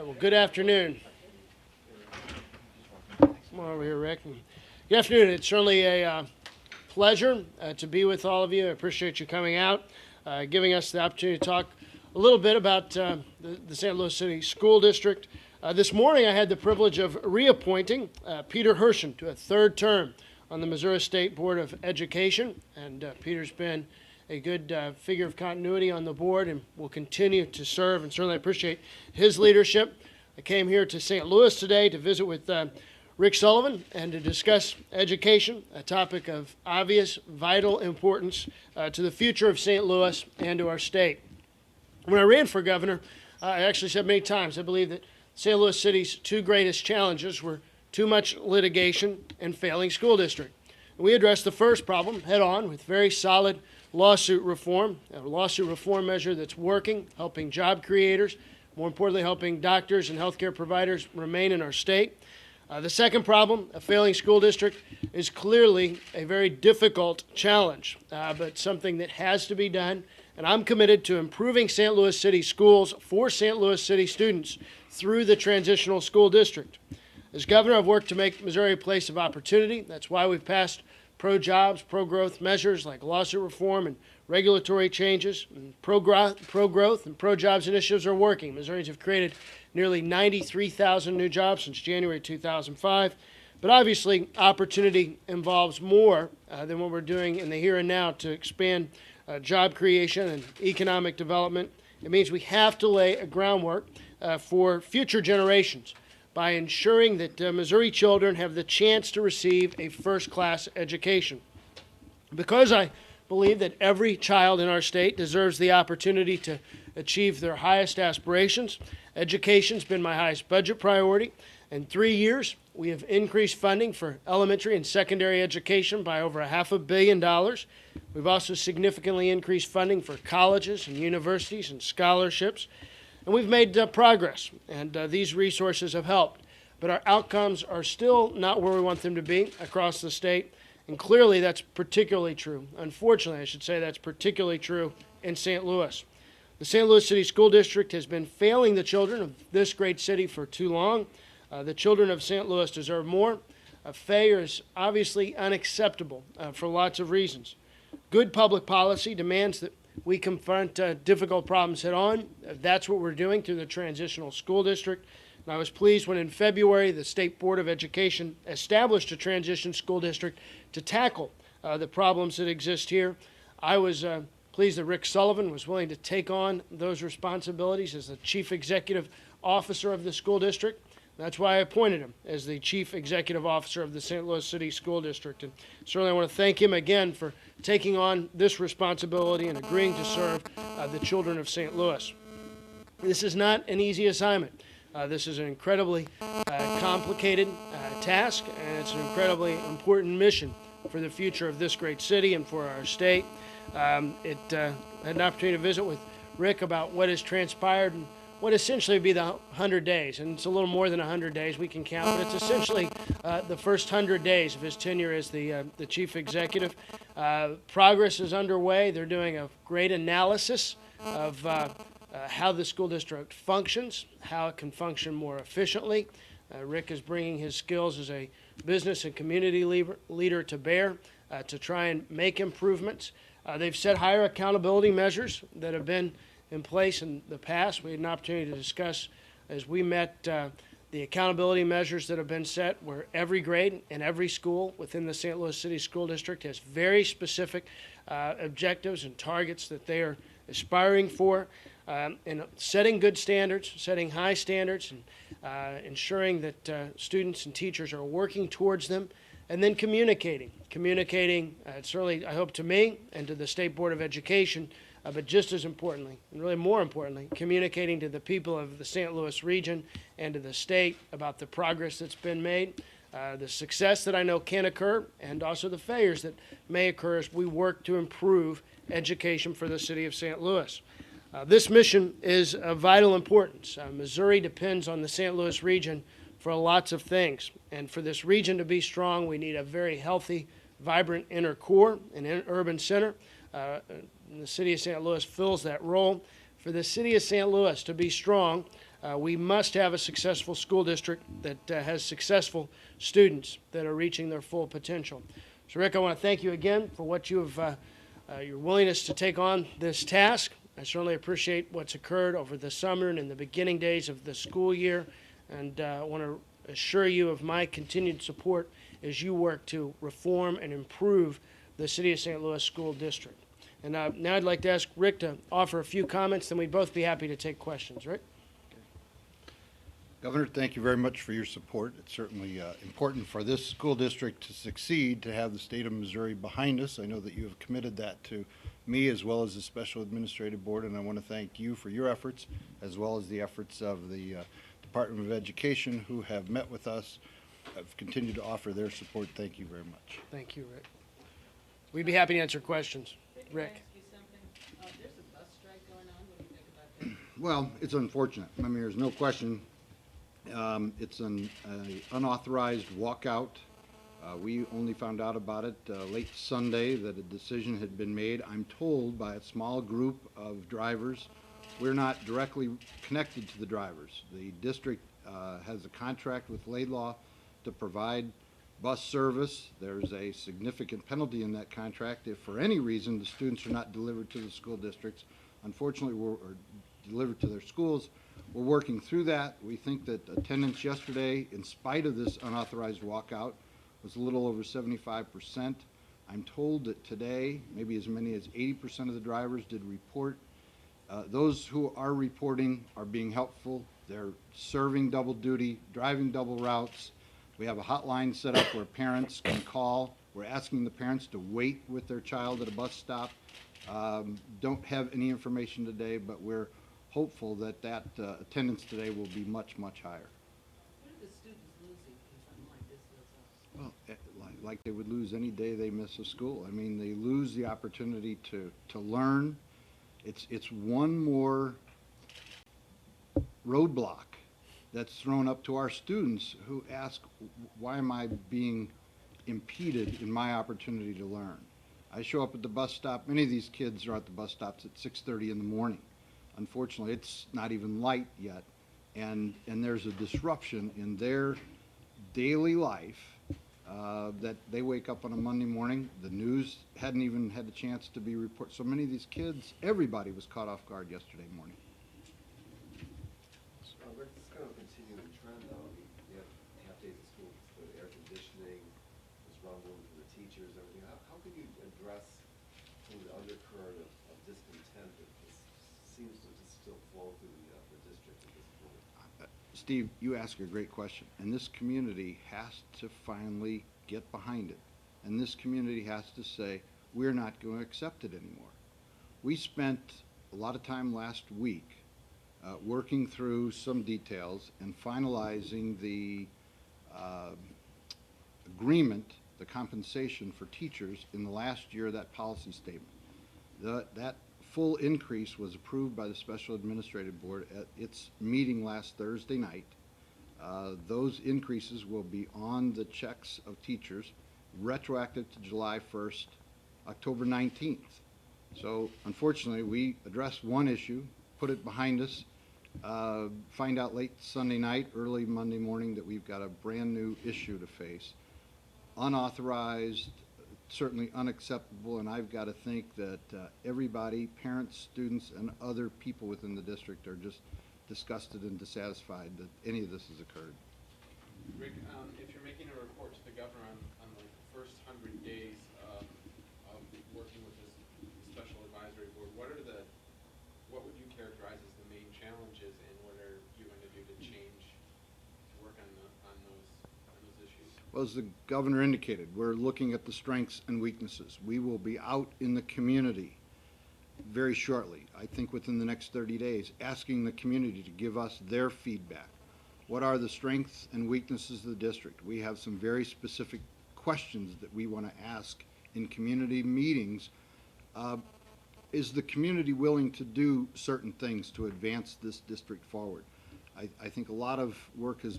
right, well, good afternoon. Come on over here, Rick. Good afternoon. It's certainly a pleasure to be with all of you. I appreciate you coming out, giving us the opportunity to talk a little bit about the St. Louis City School District. This morning I had the privilege of reappointing Peter Herschen to a third term on the Missouri State Board of Education, and Peter's been a good figure of continuity on the board and will continue to serve, and certainly appreciate his leadership. I came here to St. Louis today to visit with Rick Sullivan and to discuss education, a topic of obvious, vital importance to the future of St. Louis and to our state. When I ran for governor, I actually said many times I believe that St. Louis City's two greatest challenges were too much litigation and failing school district. And we addressed the first problem head on with very solid lawsuit reform, a lawsuit reform measure that's working, helping job creators, more importantly, helping doctors and healthcare providers remain in our state. The second problem, a failing school district, is clearly a very difficult challenge, but something that has to be done. And I'm committed to improving St. Louis City schools for St. Louis City students through the transitional school district. As governor, I've worked to make Missouri a place of opportunity. That's why we've passed pro-jobs, pro-growth measures like lawsuit reform and regulatory changes. And pro-growth and pro-jobs initiatives are working. Missourians have created nearly 93,000 new jobs since January 2005. But obviously, opportunity involves more than what we're doing in the here and now to expand job creation and economic development. It means we have to lay a groundwork for future generations by ensuring that Missouri children have the chance to receive a first-class education. Because I believe that every child in our state deserves the opportunity to achieve their highest aspirations, education's been my highest budget priority. In 3 years, we have increased funding for elementary and secondary education by over $500 million. We've also significantly increased funding for colleges and universities and scholarships. And we've made progress, and these resources have helped. But our outcomes are still not where we want them to be across the state, and clearly that's particularly true. Unfortunately, I should say that's particularly true in St. Louis. The St. Louis City School District has been failing the children of this great city for too long. The children of St. Louis deserve more. Failure is obviously unacceptable for lots of reasons. Good public policy demands that we confront difficult problems head on. That's what we're doing through the transitional school district. And I was pleased when in February the State Board of Education established a transition school district to tackle the problems that exist here. I was pleased that Rick Sullivan was willing to take on those responsibilities as the Chief Executive Officer of the school district. That's why I appointed him as the Chief Executive Officer of the St. Louis City School District. And certainly I want to thank him again for taking on this responsibility and agreeing to serve the children of St. Louis. This is not an easy assignment. This is an incredibly complicated task, and it's an incredibly important mission for the future of this great city and for our state. I had an opportunity to visit with Rick about what has transpired in what essentially would be the 100 days, and it's a little more than 100 days we can count, but it's essentially the first 100 days of his tenure as the chief executive. Progress is underway. They're doing a great analysis of how the school district functions, how it can function more efficiently. Rick is bringing his skills as a business and community leader to bear to try and make improvements. They've set higher accountability measures that have been in place in the past. We had an opportunity to discuss as we met the accountability measures that have been set where every grade and every school within the St. Louis City School District has very specific objectives and targets that they are aspiring for, and setting good standards, setting high standards, and ensuring that students and teachers are working towards them, and then communicating, certainly I hope to me and to the State Board of Education, but just as importantly, and really more importantly, communicating to the people of the St. Louis region and to the state about the progress that's been made, the success that I know can occur, and also the failures that may occur as we work to improve education for the city of St. Louis. This mission is of vital importance. Missouri depends on the St. Louis region for lots of things, and for this region to be strong, we need a very healthy, vibrant inner core, an urban center. The city of St. Louis fills that role. For the city of St. Louis to be strong, We must have a successful school district that has successful students that are reaching their full potential. So, Rick, I want to thank you again for what you have, your willingness to take on this task. I certainly appreciate what's occurred over the summer and in the beginning days of the school year, and I want to assure you of my continued support as you work to reform and improve the City of St. Louis School District. And now I'd like to ask Rick to offer a few comments, then we'd both be happy to take questions. Rick? Governor, thank you very much for your support. It's certainly important for this school district to succeed, to have the state of Missouri behind us. I know that you have committed that to me as well as the Special Administrative Board, and I want to thank you for your efforts as well as the efforts of the Department of Education who have met with us, have continued to offer their support. Thank you very much. Thank you, Rick. We'd be happy to answer questions. Rick? Can I ask you something? There's a bus strike going on. What do you think about that? Well, it's unfortunate. I mean, there's no question. It's an unauthorized walkout. We only found out about it late Sunday that a decision had been made, I'm told, by a small group of drivers. We're not directly connected to the drivers. The district has a contract with Laidlaw to provide bus service. There's a significant penalty in that contract if for any reason the students are not delivered to the school districts. Unfortunately, or delivered to their schools. We're working through that. We think that attendance yesterday, in spite of this unauthorized walkout, was a little over 75%. I'm told that today, maybe as many as 80% of the drivers did report. Those who are reporting are being helpful. They're serving double duty, driving double routes. We have a hotline set up where parents can call. We're asking the parents to wait with their child at a bus stop. Don't have any information today, but we're hopeful that attendance today will be much, much higher. What are the students losing when something like this goes on? Well, like they would lose any day they miss a school. I mean, they lose the opportunity to learn. It's one more roadblock that's thrown up to our students who ask, why am I being impeded in my opportunity to learn? I show up at the bus stop. Many of these kids are at the bus stops at 6:30 in the morning. Unfortunately, it's not even light yet, and there's a disruption in their daily life that they wake up on a Monday morning. The news hadn't even had a chance to be reported. So many of these kids, everybody was caught off guard yesterday morning. We're just going to continue the trend, though. We have half days of school, the air conditioning, there's rumbling from the teachers, everything. How can you address some of the undercurrent of discontent that seems to just still flow through the district at this point? Steve, you ask a great question, and this community has to finally get behind it. And this community has to say, we're not going to accept it anymore. We spent a lot of time last week working through some details and finalizing the agreement, the compensation for teachers in the last year of that policy statement. That full increase was approved by the Special Administrative Board at its meeting last Thursday night. Those increases will be on the checks of teachers, retroactive to July 1st, October 19th. So unfortunately, we addressed one issue, put it behind us, find out late Sunday night, early Monday morning that we've got a brand new issue to face. Unauthorized, certainly unacceptable, and I've got to think that everybody, parents, students, and other people within the district are just disgusted and dissatisfied that any of this has occurred. Rick, if you're making a report to the governor on the first 100 days of working with this special advisory board, what would you characterize as the main challenges, and what are you going to do to change, to work on those issues? Well, as the governor indicated, we're looking at the strengths and weaknesses. We will be out in the community very shortly, I think within the next 30 days, asking the community to give us their feedback. What are the strengths and weaknesses of the district? We have some very specific questions that we want to ask in community meetings. Is the community willing to do certain things to advance this district forward? I think a lot of work has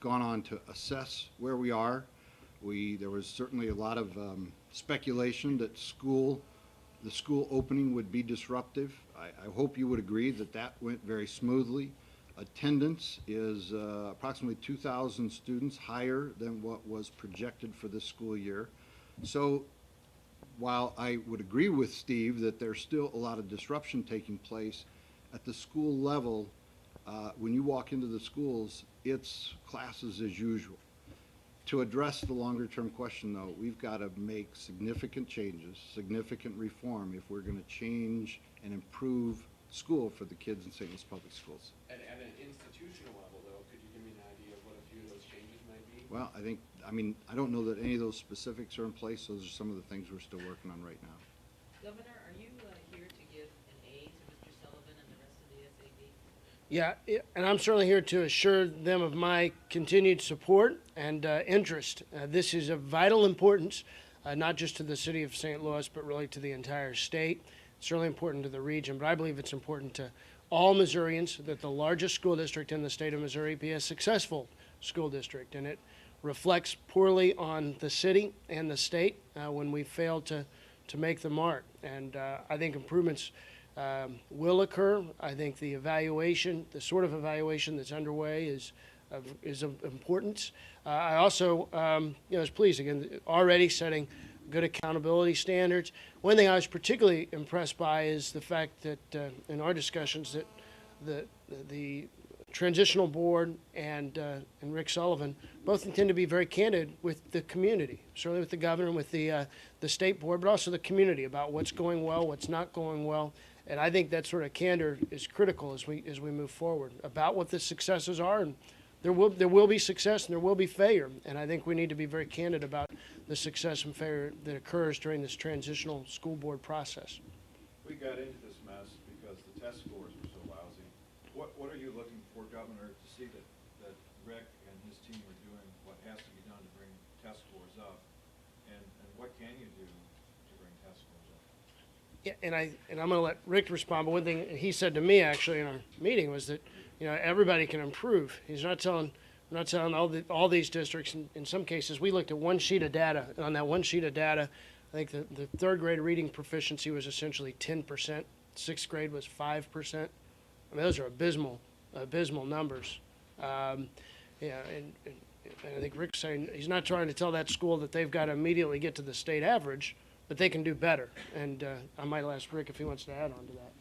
gone on to assess where we are. There was certainly a lot of speculation that the school opening would be disruptive. I hope you would agree that that went very smoothly. Attendance is approximately 2,000 students higher than what was projected for this school year. So while I would agree with Steve that there's still a lot of disruption taking place, at the school level, when you walk into the schools, it's classes as usual. To address the longer-term question, though, we've got to make significant changes, significant reform if we're going to change and improve school for the kids in St. Louis Public Schools. At an institutional level, though, could you give me an idea of what a few of those changes might be? Well, I don't know that any of those specifics are in place. Those are some of the things we're still working on right now. Governor, are you here to give an A to Mr. Sullivan and the rest of the SAB? Yeah, and I'm certainly here to assure them of my continued support and interest. This is of vital importance, not just to the city of St. Louis, but really to the entire state. It's certainly important to the region, but I believe it's important to all Missourians that the largest school district in the state of Missouri be a successful school district, and it reflects poorly on the city and the state when we fail to make the mark. And I think improvements will occur. I think the evaluation, the sort of evaluation that's underway is of importance. I also, was pleased, again, already setting good accountability standards. One thing I was particularly impressed by is the fact that in our discussions that the transitional board and Rick Sullivan both intend to be very candid with the community, certainly with the governor and with the state board, but also the community about what's going well, what's not going well. And I think that sort of candor is critical as we move forward about what the successes are. And there will be success and there will be failure. And I think we need to be very candid about the success and failure that occurs during this transitional school board process. We got into this mess because the test scores were so lousy. What are you looking for, Governor, to see that Rick and his team are doing what has to be done to bring test scores up? And what can you do to bring test scores up? Yeah, and I'm going to let Rick respond, but one thing he said to me actually in our meeting was that, everybody can improve. He's not telling all these districts. In some cases, we looked at one sheet of data, and on that one sheet of data, I think the third grade reading proficiency was essentially 10%. Sixth grade was 5%. I mean, those are abysmal numbers. And I think Rick's saying he's not trying to tell that school that they've got to immediately get to the state average, but they can do better. And I might ask Rick if he wants to add on to that.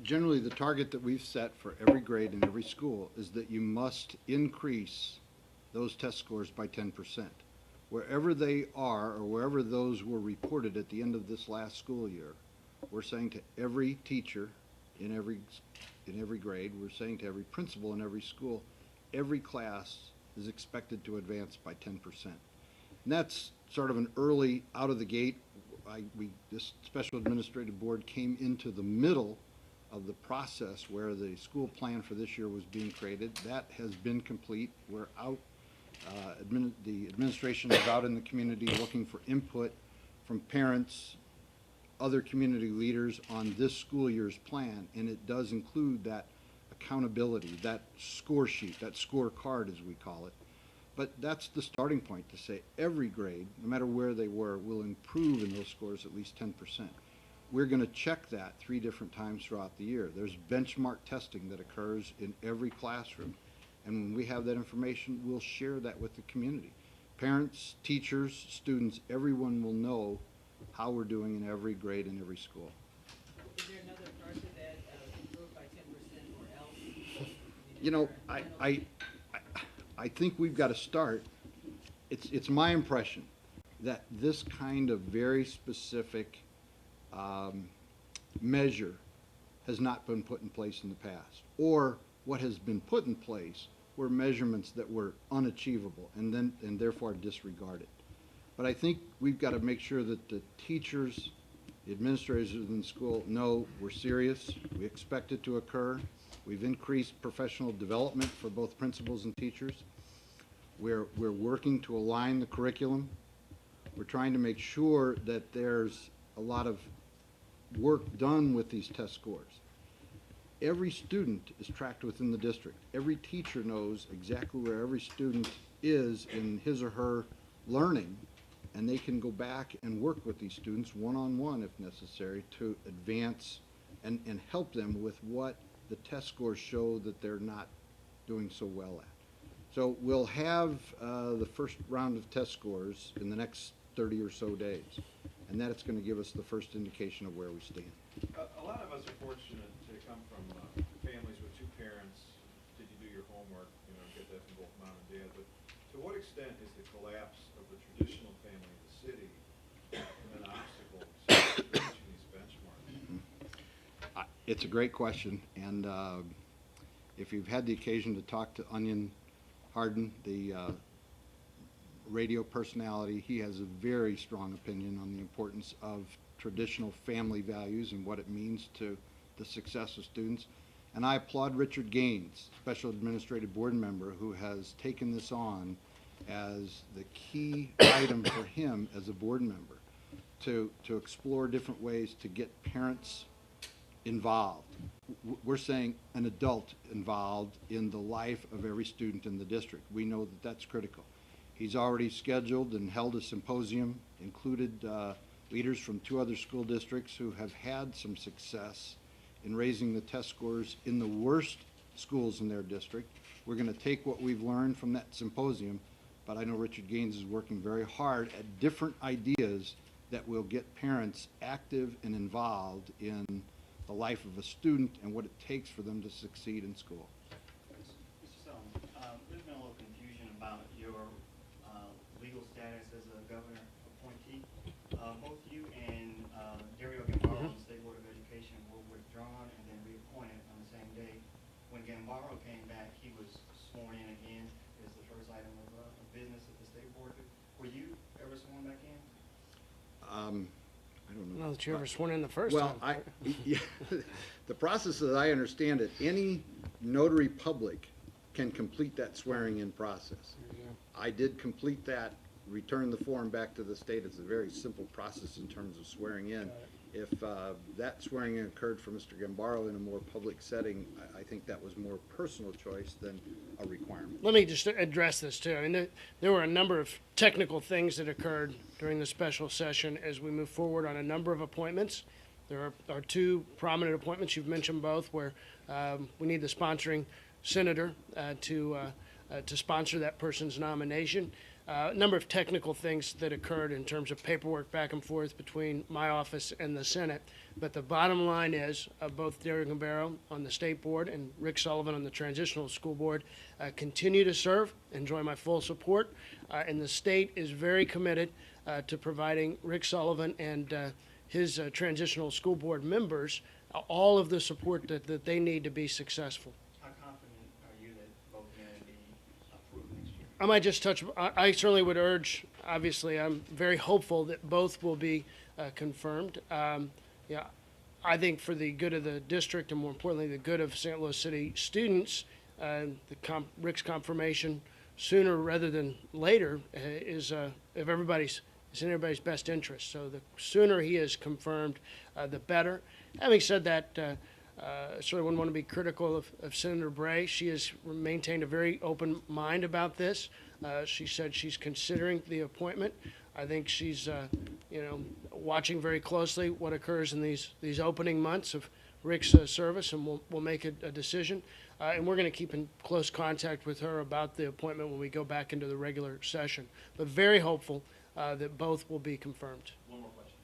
Generally, the target that we've set for every grade in every school is that you must increase those test scores by 10%. Wherever they are, or wherever those were reported at the end of this last school year, we're saying to every teacher in every grade, we're saying to every principal in every school, every class is expected to advance by 10%. And that's sort of an early out of the gate. This special administrative board came into the middle of the process where the school plan for this year was being created. That has been complete. We're out, the administration is out in the community looking for input from parents, other community leaders on this school year's plan, and it does include that accountability, that score sheet, that scorecard as we call it. But that's the starting point to say every grade, no matter where they were, will improve in those scores at least 10%. We're going to check that 3 different times throughout the year. There's benchmark testing that occurs in every classroom. And when we have that information, we'll share that with the community. Parents, teachers, students, everyone will know how we're doing in every grade in every school. Is there another part to that, improve by 10% or else? You know, I think we've got to start. It's my impression that this kind of very specific measure has not been put in place in the past, or what has been put in place were measurements that were unachievable and therefore disregarded. But I think we've got to make sure that the teachers, the administrators in the school know we're serious, we expect it to occur. We've increased professional development for both principals and teachers. We're working to align the curriculum. We're trying to make sure that there's a lot of work done with these test scores. Every student is tracked within the district. Every teacher knows exactly where every student is in his or her learning, and they can go back and work with these students one-on-one if necessary to advance and help them with what the test scores show that they're not doing so well at. So we'll have the first round of test scores in the next 30 or so days, and that it's going to give us the first indication of where we stand. A lot of us are fortunate to come from families with two parents. Did you do your homework? You know, get that from both mom and dad. But to what extent is the collapse of the traditional family in the city an obstacle to reaching these benchmarks? It's a great question, and if you've had the occasion to talk to Onion Harden, the radio personality, he has a very strong opinion on the importance of traditional family values and what it means to the success of students. And I applaud Richard Gaines, Special Administrative Board member, who has taken this on as the key item for him as a board member to explore different ways to get parents involved. We're saying an adult involved in the life of every student in the district. We know that that's critical. He's already scheduled and held a symposium, included leaders from 2 other school districts who have had some success in raising the test scores in the worst schools in their district. We're going to take what we've learned from that symposium, but I know Richard Gaines is working very hard at different ideas that will get parents active and involved in the life of a student and what it takes for them to succeed in school. Mr. Sullivan, there's been a little confusion about your legal status as a governor appointee. Both you and Dario Gambaro on the State Board of Education were withdrawn and then reappointed on the same day. When Gambaro came back, he was sworn in again as the first item of business at the State Board. Were you ever sworn back in? I don't know. Well, that you ever sworn in the first Well, time. yeah, the process as I understand it, any notary public can complete that swearing-in process. I did complete that, return the form back to the state. It's a very simple process in terms of swearing in. If that swearing-in occurred for Mr. Gambaro in a more public setting, I think that was more personal choice than a requirement. Let me just address this too. I mean, there were a number of technical things that occurred during the special session as we move forward on a number of appointments. There are 2 prominent appointments, you've mentioned both, where we need the sponsoring senator to sponsor that person's nomination. A number of technical things that occurred in terms of paperwork back and forth between my office and the Senate. But the bottom line is both Dario Gambaro on the state board and Rick Sullivan on the transitional school board continue to serve, enjoy my full support. And the state is very committed to providing Rick Sullivan and his transitional school board members all of the support that they need to be successful. How confident are you that both men will be approved next year? I might just touch, I certainly would urge, obviously, I'm very hopeful that both will be confirmed. Yeah, I think for the good of the district and more importantly, the good of St. Louis City students, Rick's confirmation sooner rather than later is in everybody's best interest. So the sooner he is confirmed, the better. Having said that, certainly wouldn't want to be critical of Senator Bray. She has maintained a very open mind about this. She said she's considering the appointment. I think she's, watching very closely what occurs in these opening months of Rick's service, and we'll make a decision. And we're going to keep in close contact with her about the appointment when we go back into the regular session. But very hopeful that both will be confirmed. One more question.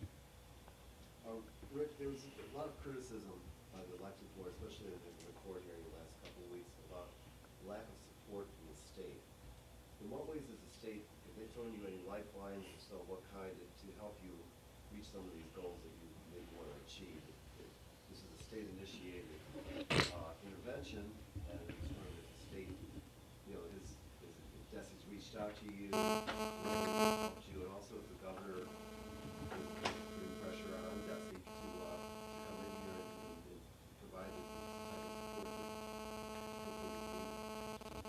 Rick, there was a lot of criticism by the elected board, especially in the court hearing the last couple of weeks, about lack of support from the state. In what ways is the state, if they've thrown you any lifelines, if so, what kind, to help you reach some of these goals that you maybe want to achieve? This is a state-initiated intervention, and it's sort of the state, if Desi's reached out to you, helped you, and also if the governor is putting pressure on Desi to come in here and provide this type of support.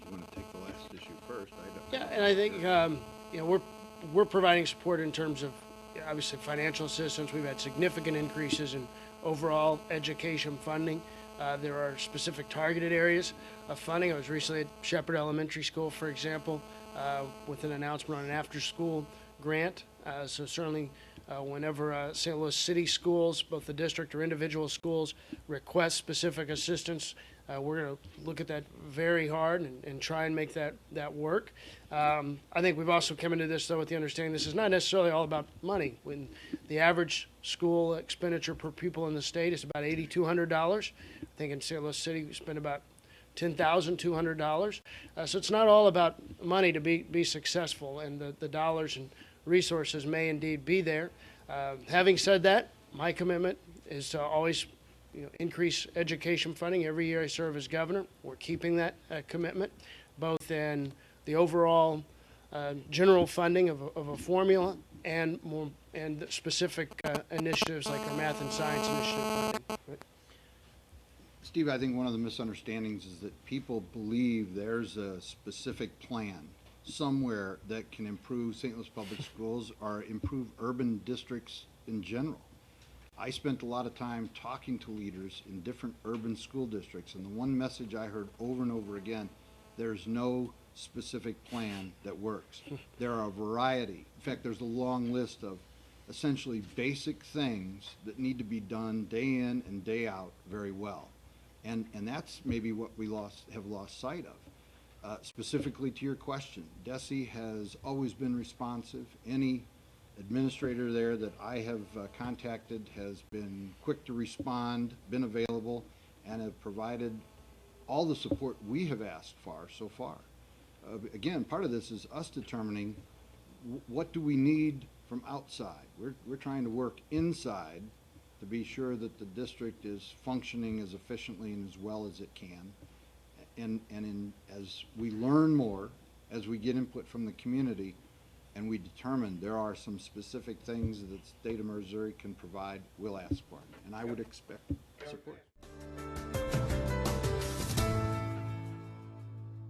You want to take the last issue first? I don't. Yeah, and I think we're providing support in terms of obviously financial assistance. We've had significant increases in overall education funding. There are specific targeted areas of funding. I was recently at Shepherd Elementary School, for example, with an announcement on an after-school grant. So certainly whenever St. Louis City schools, both the district or individual schools, request specific assistance, we're going to look at that very hard and try and make that work. I think we've also come into this, though, with the understanding this is not necessarily all about money. When the average school expenditure per pupil in the state is about $8,200. I think in St. Louis City we spend about $10,200. So it's not all about money to be successful, and the dollars and resources may indeed be there. Having said that, my commitment is to always increase education funding. Every year I serve as governor. We're keeping that commitment, both in the overall general funding of a formula and specific initiatives like our math and science initiative funding. Steve, I think one of the misunderstandings is that people believe there's a specific plan somewhere that can improve St. Louis Public Schools or improve urban districts in general. I spent a lot of time talking to leaders in different urban school districts, and the one message I heard over and over again, there's no specific plan that works. There are a variety. In fact, there's a long list of essentially basic things that need to be done day in and day out very well. And that's maybe what we have lost sight of. Specifically to your question, DESE has always been responsive. Any administrator there that I have contacted has been quick to respond, been available, and have provided all the support we have asked for so far. Again, part of this is us determining what do we need from outside. We're trying to work inside to be sure that the district is functioning as efficiently and as well as it can. And as we learn more, as we get input from the community, and we determine there are some specific things that the state of Missouri can provide, we'll ask for it. And I would expect support.